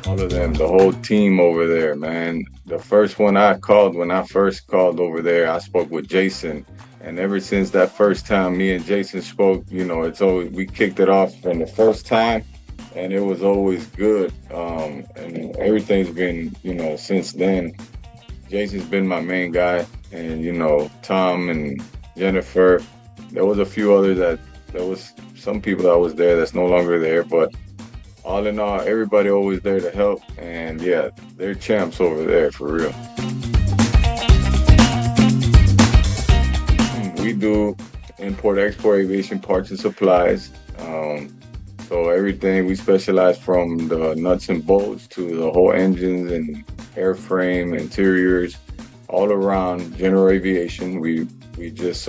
All of them, the whole team over there, man. The first one I called, when I first called over there, I spoke with Jason. And ever since that first time me and Jason spoke, it's always, we kicked it off from the first time and it was always good. And everything's been, since then. Jason's been my main guy. And, Tom and Jennifer. There was a few others there was some people that was there that's no longer there, but all in all, everybody always there to help. And yeah, they're champs over there for real. We do import export aviation parts and supplies. So everything we specialize from the nuts and bolts to the whole engines and airframe, interiors, all around general aviation. We just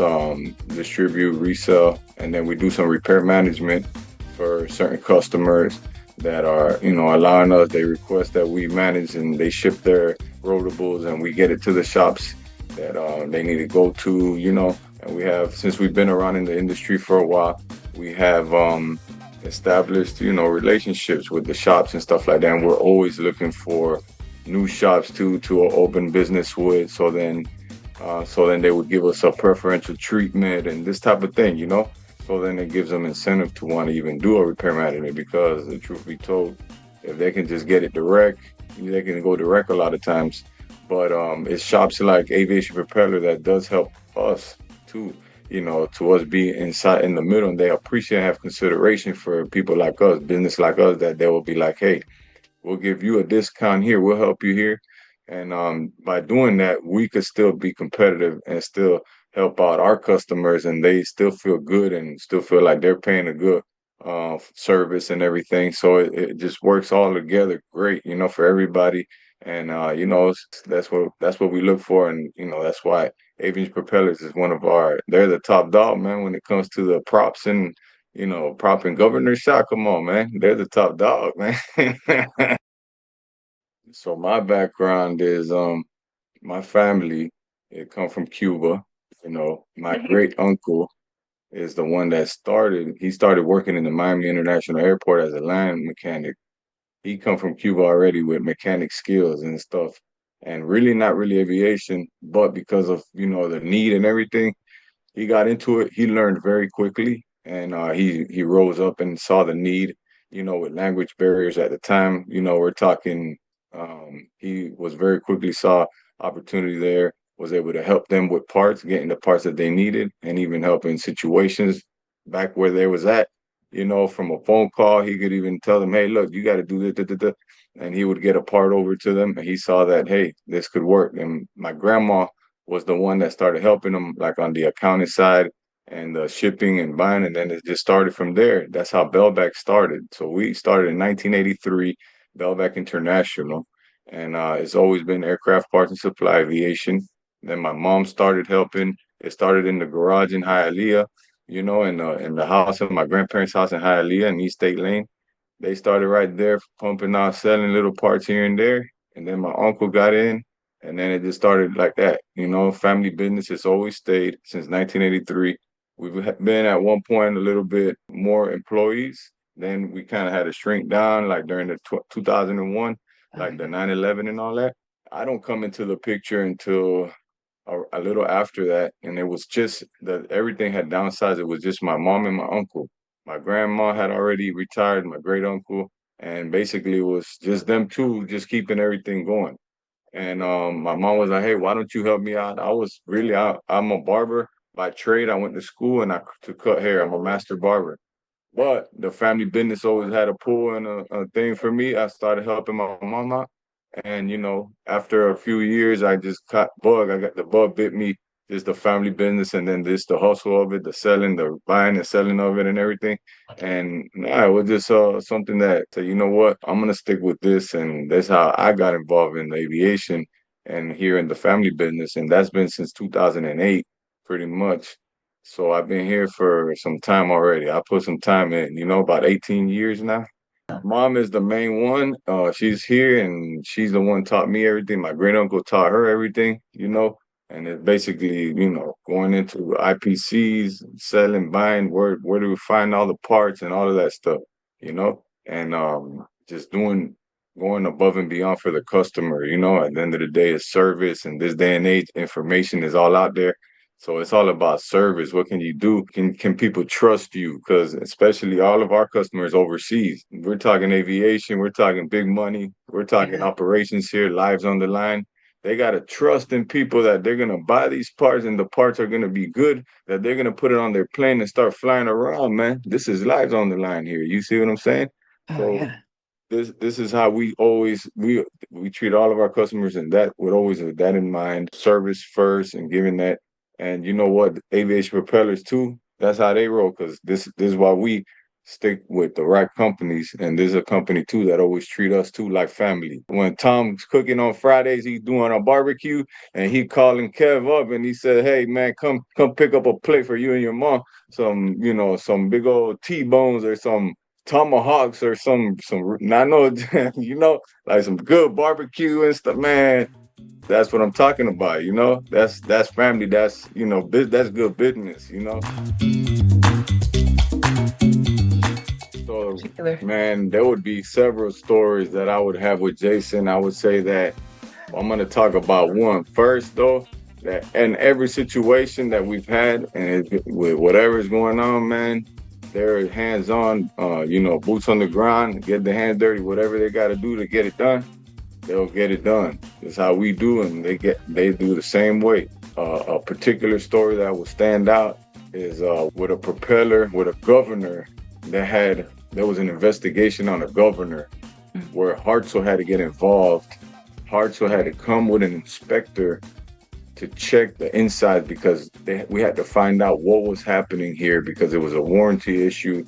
distribute, resell, and then we do some repair management for certain customers that are, allowing us. They request that we manage, and they ship their rotables, and we get it to the shops that they need to go to, And we have, since we've been around in the industry for a while, we have established, relationships with the shops and stuff like that. And we're always looking for new shops to open business with. So then they would give us a preferential treatment and this type of thing, So then it gives them incentive to want to even do a repair management, because the truth be told, if they can just get it direct, they can go direct a lot of times. But it's shops like Aviation Propeller that does help us too, to us be inside in the middle, and they appreciate and have consideration for people like us, business like us, that they will be like, hey, we'll give you a discount here, we'll help you here. And by doing that, we could still be competitive and still help out our customers, and they still feel good and still feel like they're paying a good service and everything. So it just works all together great, for everybody. And that's what we look for, and that's why Aviation Propellers is one of they're the top dog, man, when it comes to the props and prop and governor shot. Come on, man, they're the top dog, man. So my background is my family, it come from Cuba. My great uncle is the one that he started working in the Miami International Airport as a line mechanic. He come from Cuba already with mechanic skills and stuff, and really not really aviation, but because of, the need and everything, he got into it. He learned very quickly, and he rose up and saw the need, with language barriers at the time. We're talking, he was very quickly saw opportunity there, was able to help them with parts, getting the parts that they needed, and even help in situations back where they was at. From a phone call, he could even tell them, hey, look, you got to do this, da, da, da, and he would get a part over to them, and he saw that, hey, this could work. And my grandma was the one that started helping him, like on the accounting side and the shipping and buying, and then it just started from there. That's how BelBac started. So we started in 1983, BelBac International, and it's always been aircraft parts and supply aviation. Then my mom started helping. It started in the garage in Hialeah, in the house of my grandparents' house in Hialeah in East State Lane. They started right there, pumping out, selling little parts here and there. And then my uncle got in, and then it just started like that. Family business has always stayed since 1983. We've been at one point a little bit more employees. Then we kind of had to shrink down, like during the 2001, like the 9/11 and all that. I don't come into the picture until a little after that, and it was just that everything had downsized. It was just my mom and my uncle. My grandma had already retired, my great uncle, and basically it was just them two, just keeping everything going. And my mom was like, "Hey, why don't you help me out?" I was really out. I'm a barber by trade. I went to school and to cut hair. I'm a master barber. But the family business always had a pull and a thing for me. I started helping my mom out. And, after a few years, I just caught bug. I got the bug bit me, just the family business, and then this the hustle of it, the selling, the buying and selling of it and everything. And nah, it was just something that said, you know what, I'm gonna stick with this. And that's how I got involved in the aviation and here in the family business. And that's been since 2008, pretty much. So I've been here for some time already. I put some time in, about 18 years now. Mom is the main one. She's here, and she's the one taught me everything. My great uncle taught her everything. And it's basically, going into IPCs, selling, buying, where do we find all the parts and all of that stuff, and just going above and beyond for the customer. At the end of the day, it's service, and this day and age, information is all out there. So it's all about service. What can you do? Can people trust you? Because especially all of our customers overseas. We're talking aviation, we're talking big money, we're talking Yeah. operations here, lives on the line. They got to trust in people that they're going to buy these parts and the parts are going to be good, that they're going to put it on their plane and start flying around, man. This is lives on the line here. You see what I'm saying? Oh, So yeah. this is how we treat all of our customers, and that would always have that in mind. Service first and giving that. And you know what? Aviation Propellers too. That's how they roll. Because this is why we stick with the right companies. And there's a company too that always treat us too like family. When Tom's cooking on Fridays, he's doing a barbecue, and he calling Kev up and he said, "Hey man, come pick up a plate for you and your mom. Some big old T-bones or some tomahawks or some I know like some good barbecue and stuff, man. That's what I'm talking about. That's family. That's that's good business. So Particular. man, there would be several stories that I would have with Jason. I would say that I'm going to talk about one first, though. That in every situation that we've had, and with whatever is going on, man, they're hands on. Boots on the ground, get the hands dirty, whatever they got to do to get it done. They'll get it done. That's how we do, and they do the same way. A particular story that will stand out is with a propeller with a governor there was an investigation on a governor Mm. where Hartzell had to get involved. Hartzell had to come with an inspector to check the inside because we had to find out what was happening here because it was a warranty issue.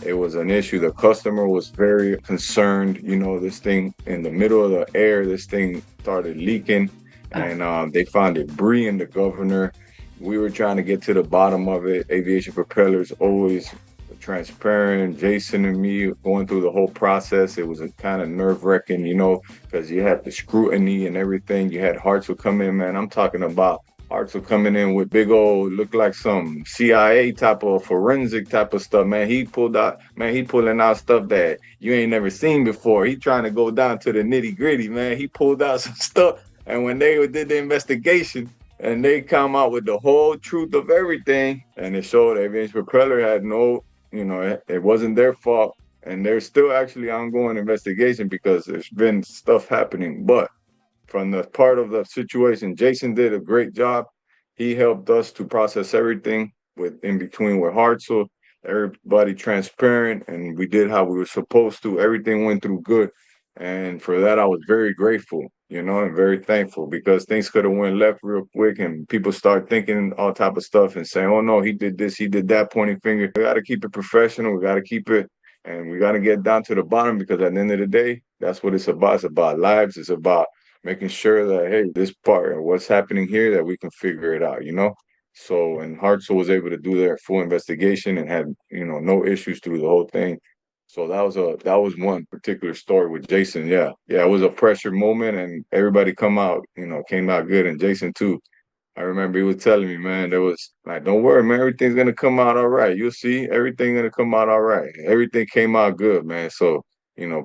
It was an issue. The customer was very concerned. This thing in the middle of the air, this thing started leaking, Oh, and they found debris in the governor. We were trying to get to the bottom of it. Aviation Propellers always transparent. Jason and me going through the whole process. It was a kind of nerve-wracking, because you had the scrutiny and everything. You had Hartzell come in, man. I'm talking about Hartzell coming in with big old, look like some CIA type of forensic type of stuff, man. He pulling out stuff that you ain't never seen before. He trying to go down to the nitty gritty, man. He pulled out some stuff. And when they did the investigation, and they come out with the whole truth of everything, and it showed Aviation Propeller had no, it wasn't their fault, and there's still actually ongoing investigation because there's been stuff happening. But from the part of the situation, Jason did a great job. He helped us to process everything with in between with Hartzell, everybody transparent, and we did how we were supposed to. Everything went through good, and for that I was very grateful, and very thankful because things could have went left real quick, and people start thinking all type of stuff and saying, "Oh no, he did this, he did that," pointing finger. We got to keep it professional. We got to keep it, and we got to get down to the bottom because at the end of the day, that's what it's about. It's about lives. It's about making sure that, hey, this part and what's happening here, that we can figure it out. So, and Hartzell was able to do their full investigation and had, no issues through the whole thing. So that was one particular story with Jason. Yeah. Yeah. It was a pressure moment and everybody came out good. And Jason too. I remember he was telling me, man, there was like, don't worry, man, everything's gonna come out all right. You'll see, everything gonna come out all right. Everything came out good, man. So,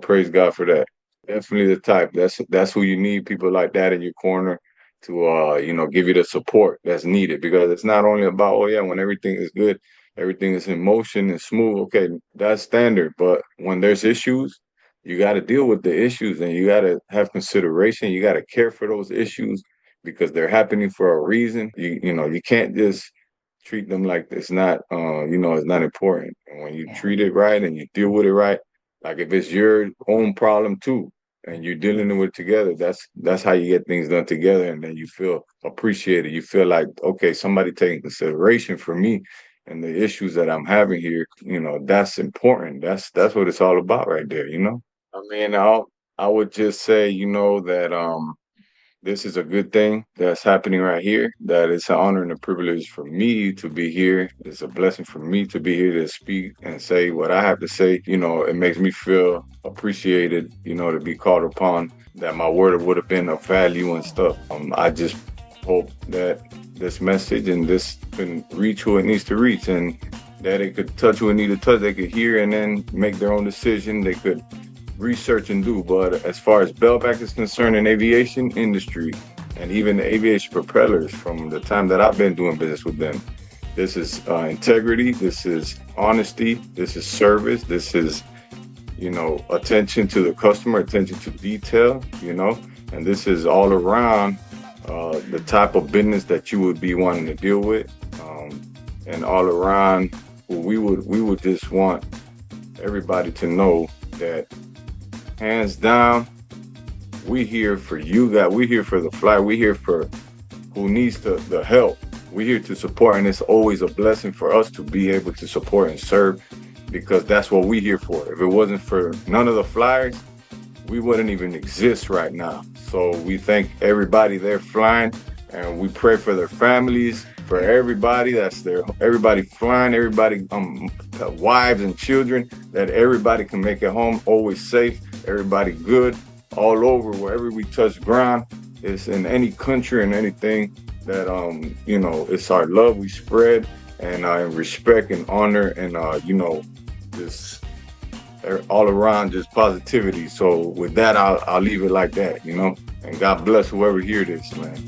praise God for that. Definitely the type. That's who you need, people like that in your corner to give you the support that's needed because it's not only about, oh yeah, when everything is good, everything is in motion and smooth. Okay, that's standard. But when there's issues, you got to deal with the issues and you got to have consideration. You got to care for those issues because they're happening for a reason. You can't just treat them like it's not it's not important. And when you yeah. treat it right and you deal with it right, like if it's your own problem too, and you're dealing with it together, that's how you get things done together, and then you feel appreciated. You feel like, okay, somebody taking consideration for me and the issues that I'm having here. That's important. That's what it's all about right there. I mean, I would just say, that this is a good thing that's happening right here. That it's an honor and a privilege for me to be here. It's a blessing for me to be here to speak and say what I have to say. It makes me feel appreciated, to be called upon, that my word would have been of value and stuff. I just hope that this message and this can reach who it needs to reach, and that it could touch who it needs to touch. They could hear and then make their own decision. They could research and do. But as far as BelBac is concerned in aviation industry, and even the aviation propellers, from the time that I've been doing business with them, this is integrity, this is honesty, this is service, this is, attention to the customer, attention to detail, and this is all around the type of business that you would be wanting to deal with, and all around we would just want everybody to know that hands down, we here for you guys. We here for the fly. We here for who needs the help. We're here to support, and it's always a blessing for us to be able to support and serve, because that's what we're here for. If it wasn't for none of the flyers, we wouldn't even exist right now. So we thank everybody there flying, and we pray for their families, for everybody everybody flying, everybody, wives and children, that everybody can make it home always safe, everybody good, all over, wherever we touch ground. It's in any country and anything that, it's our love we spread, and respect and honor, and, just all around just positivity. So with that, I'll leave it like that, and God bless whoever hear this, man.